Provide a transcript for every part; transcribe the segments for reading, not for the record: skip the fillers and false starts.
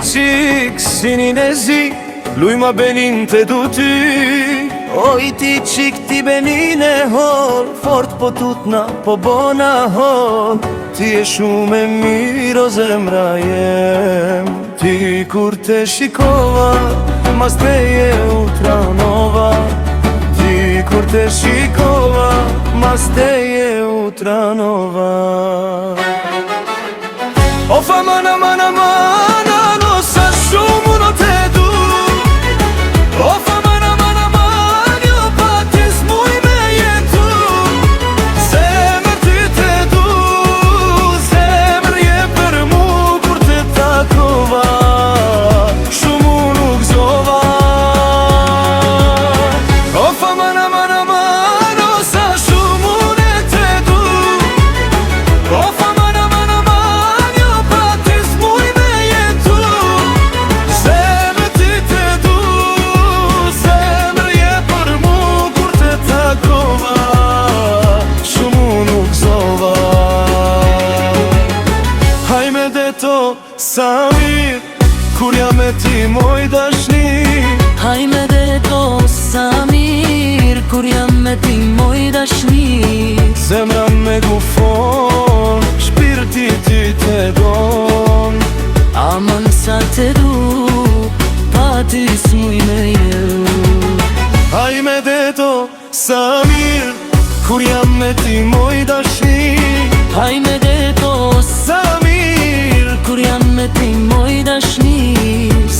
qik, sinin e zi, luj ma benin të du ty. Oj ti qik ti benin e hor, fort po tutna po bona hor. Ti e shumë e mirë o zemra jem. Ti kur te shikova, mas teje u tranova. Ti kur te shikova, mas teje u tranova. O fa mana mana mana, no sa shumë uno te du. O fa mana mana mana, jo pa ti s'muj me jetu. Zemër ty te du, zemër je për mu kur te takova. Shumë unë u gzova. O fa mana mana mana, no sa shumë unë te du. O fa sa mirë, kur jam me ti moj dashni. Hajme dhe to sa mirë, kur jam me ti moj dashni. Zemra me gufon, shpirti ty te don. Aman sa te du, pa ty s'muj me jetu. Hajme dhe to sa mirë, kur jam me ti moj dashni. Hajme dhe to sa mirë, kur jam me ti moj dashni.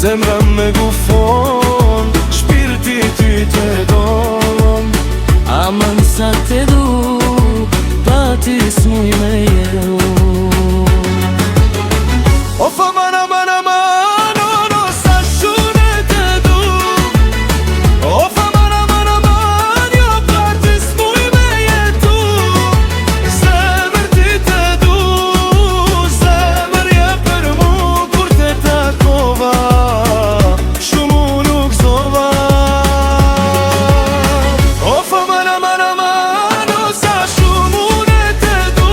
Zemra me gufon, shpirti ty te don. Aman sa te du, pa ty s'muj me jetu. O fa mana mana mana, no sa shumë te du. O fa mana mana mana, jo pa ty s'muj me jetu. Zemër ty te du, zemër je për mu kur te takova. Shumë unë u gzova. O fa mana mana mana, no sa shumë unë te du.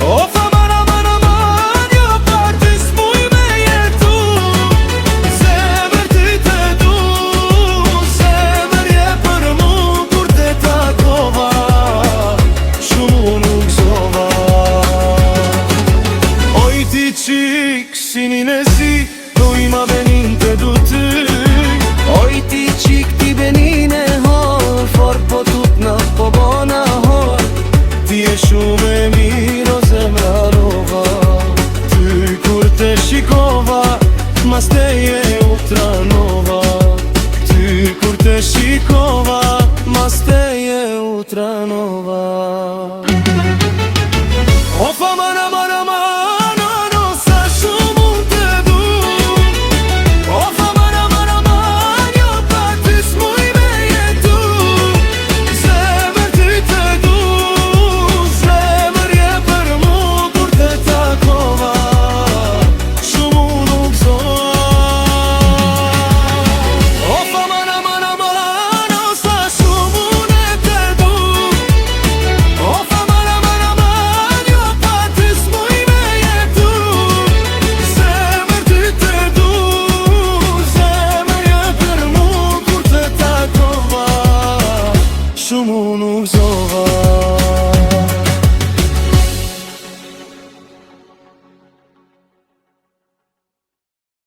O fa mana mana mana, jo pa ty s'muj me jetu. Zemër ty te du, zemër je për mu kur te takova. Shumë unë u gzova. Oj ti qik, sinin e zi, luj ma benin të du ty. Oj ti qik ti benin e hor, fort po tutna po bona hor. Ti e shumë e mirë o zemra rova. Ty kur te shikova, mas teje u tranova. Ty kur te shikova, mas teje u tranova. O fa mana mana mana, no sa shumë unë te du. O fa mana mana mana, jo pa ty s'muj me jetu. Zemër ty te du, zemër je për mu kur te takova. Shumë unë u gzova. O fa mana mana mana, no sa shumë unë te du. O fa mana mana mana, jo pa ty s'muj me jetu. Zemër ty te du, zemër je për mu kur te takova. Shumë unë u gzova.